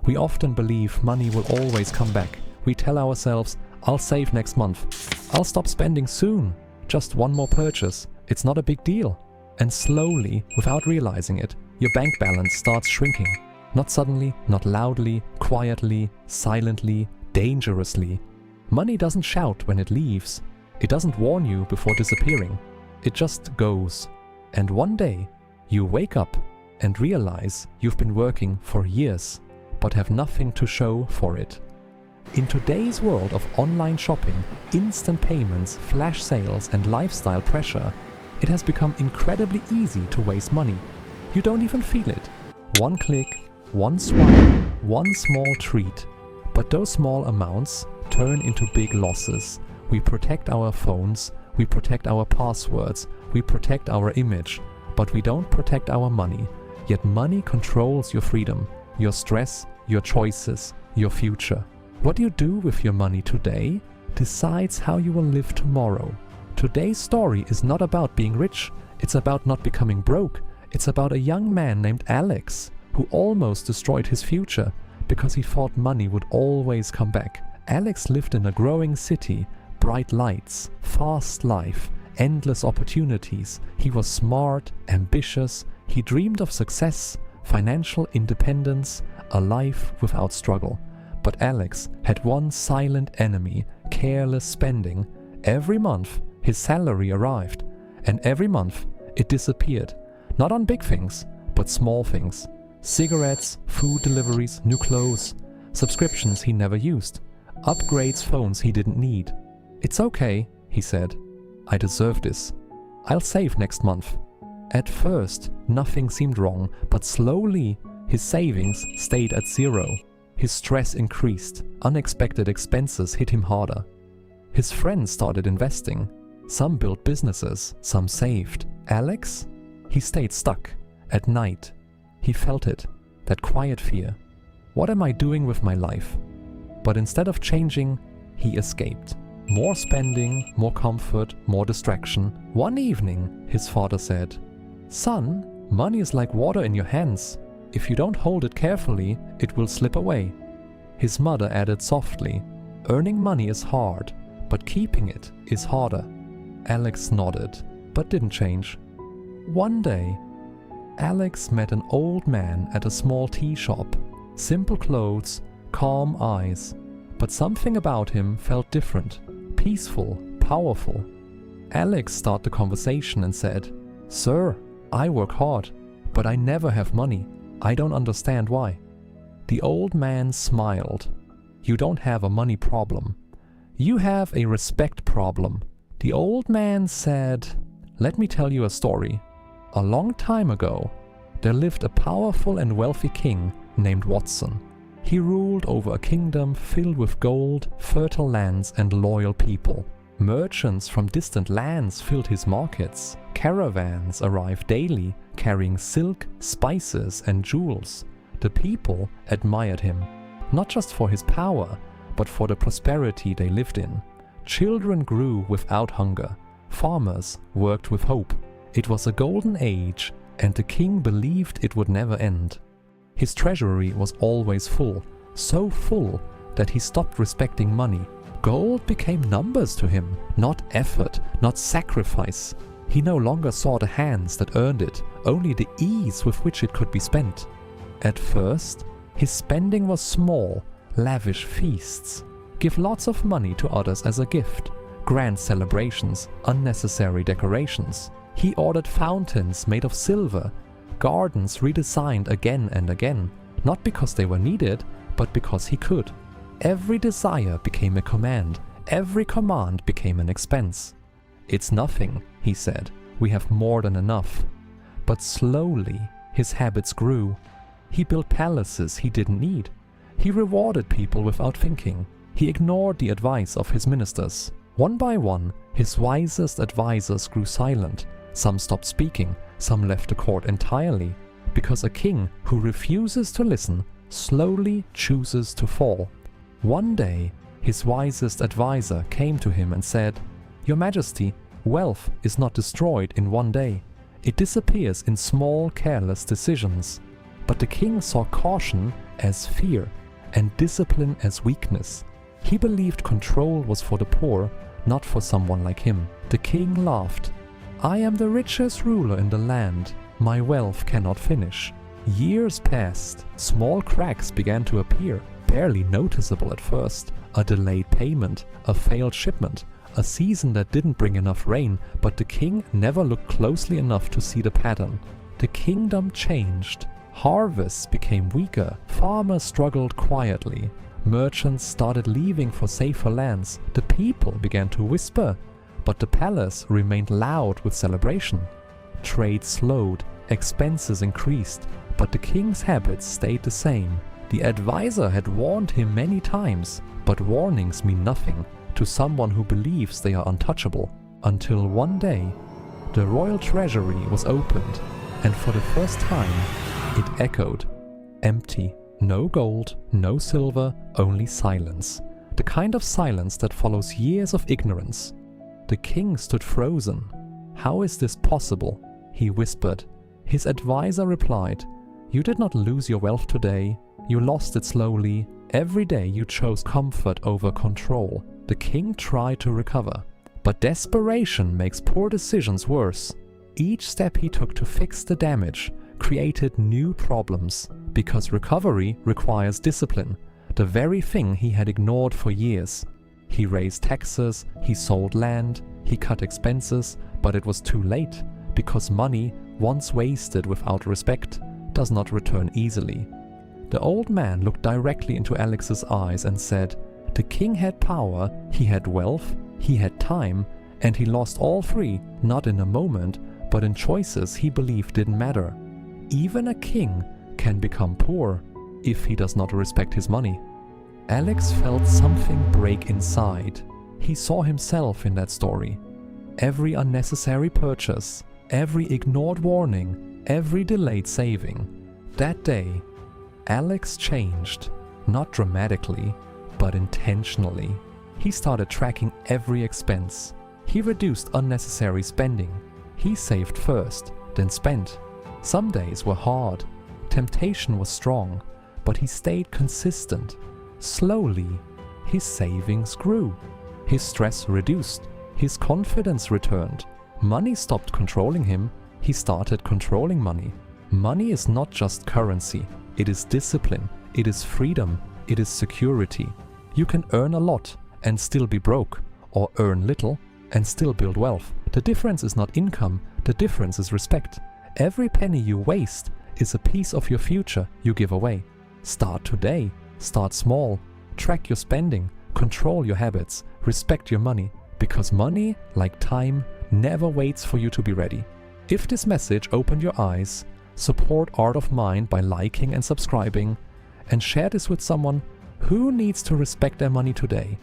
We often believe money will always come back. We tell ourselves, I'll save next month. I'll stop spending soon. Just one more purchase. It's not a big deal. And slowly, without realizing it, your bank balance starts shrinking. Not suddenly, not loudly, quietly, silently, dangerously. Money doesn't shout when it leaves. It doesn't warn you before disappearing. It just goes. And one day, you wake up and realize you've been working for years, but have nothing to show for it. In today's world of online shopping, instant payments, flash sales and lifestyle pressure, it has become incredibly easy to waste money. You don't even feel it. One click, one swipe, one small treat. But those small amounts turn into big losses. We protect our phones, we protect our passwords, we protect our image, but we don't protect our money. Yet money controls your freedom, your stress, your choices, your future. What you do with your money today decides how you will live tomorrow. Today's story is not about being rich, it's about not becoming broke. It's about a young man named Alex who almost destroyed his future because he thought money would always come back. Alex lived in a growing city, bright lights, fast life, endless opportunities. He was smart, ambitious, he dreamed of success, financial independence, a life without struggle. But Alex had one silent enemy, careless spending. Every month his salary arrived, and every month it disappeared. Not on big things, but small things. Cigarettes, food deliveries, new clothes, subscriptions he never used, upgrades, phones he didn't need. It's okay, he said. I deserve this. I'll save next month. At first, nothing seemed wrong, but slowly his savings stayed at zero. His stress increased. Unexpected expenses hit him harder. His friends started investing. Some built businesses, some saved. Alex? He stayed stuck. At night, he felt it, that quiet fear. What am I doing with my life? But instead of changing, he escaped. More spending, more comfort, more distraction. One evening, his father said, "Son, money is like water in your hands. If you don't hold it carefully, it will slip away." His mother added softly, "Earning money is hard, but keeping it is harder." Alex nodded, but didn't change. One day, Alex met an old man at a small tea shop. Simple clothes, calm eyes, but something about him felt different, peaceful, powerful. Alex started the conversation and said, "Sir, I work hard, but I never have money. I don't understand why." The old man smiled. "You don't have a money problem. You have a respect problem." The old man said, "Let me tell you a story. A long time ago, there lived a powerful and wealthy king named Watson. He ruled over a kingdom filled with gold, fertile lands and loyal people. Merchants from distant lands filled his markets. Caravans arrived daily, carrying silk, spices and jewels. The people admired him, not just for his power, but for the prosperity they lived in. Children grew without hunger. Farmers worked with hope. It was a golden age, and the king believed it would never end. His treasury was always full, so full that he stopped respecting money. Gold became numbers to him, not effort, not sacrifice. He no longer saw the hands that earned it, only the ease with which it could be spent. At first, his spending was small, lavish feasts. Give lots of money to others as a gift. Grand celebrations, unnecessary decorations. He ordered fountains made of silver, gardens redesigned again and again, not because they were needed, but because he could. Every desire became a command, every command became an expense. "It's nothing," he said, "we have more than enough." But slowly, his habits grew. He built palaces he didn't need. He rewarded people without thinking. He ignored the advice of his ministers. One by one, his wisest advisors grew silent. Some stopped speaking, some left the court entirely, because a king who refuses to listen slowly chooses to fall. One day, his wisest advisor came to him and said, "Your Majesty, wealth is not destroyed in one day. It disappears in small, careless decisions. But the king saw caution as fear and discipline as weakness. He believed control was for the poor, not for someone like him. The king laughed. "I am the richest ruler in the land. My wealth cannot finish." Years passed. Small cracks began to appear, barely noticeable at first. A delayed payment, a failed shipment, a season that didn't bring enough rain, but the king never looked closely enough to see the pattern. The kingdom changed. Harvests became weaker. Farmers struggled quietly. Merchants started leaving for safer lands. The people began to whisper, but the palace remained loud with celebration. Trade slowed, expenses increased, but the king's habits stayed the same. The advisor had warned him many times, but warnings mean nothing to someone who believes they are untouchable. Until one day, the royal treasury was opened, and for the first time, it echoed. Empty. No gold, no silver, only silence. The kind of silence that follows years of ignorance. The king stood frozen. "How is this possible?" he whispered. His advisor replied, "You did not lose your wealth today. You lost it slowly. Every day you chose comfort over control." The king tried to recover. But desperation makes poor decisions worse. Each step he took to fix the damage created new problems, because recovery requires discipline, the very thing he had ignored for years. He raised taxes, he sold land, he cut expenses, but it was too late, because money, once wasted without respect, does not return easily. The old man looked directly into Alex's eyes and said, "The king had power, he had wealth, he had time, and he lost all three, not in a moment, but in choices he believed didn't matter. Even a king can become poor if he does not respect his money." Alex felt something break inside. He saw himself in that story. Every unnecessary purchase, every ignored warning, every delayed saving. That day, Alex changed, not dramatically, but intentionally. He started tracking every expense. He reduced unnecessary spending. He saved first, then spent. Some days were hard. Temptation was strong, but he stayed consistent. Slowly, his savings grew. His stress reduced. His confidence returned. Money stopped controlling him. He started controlling money. Money is not just currency. It is discipline. It is freedom. It is security. You can earn a lot and still be broke, or earn little and still build wealth. The difference is not income. The difference is respect. Every penny you waste is a piece of your future you give away. Start today. Start small. Track your spending. Control your habits. Respect your money. Because money, like time, never waits for you to be ready. If this message opened your eyes, support Art of Mind by liking and subscribing, and share this with someone who needs to respect their money today.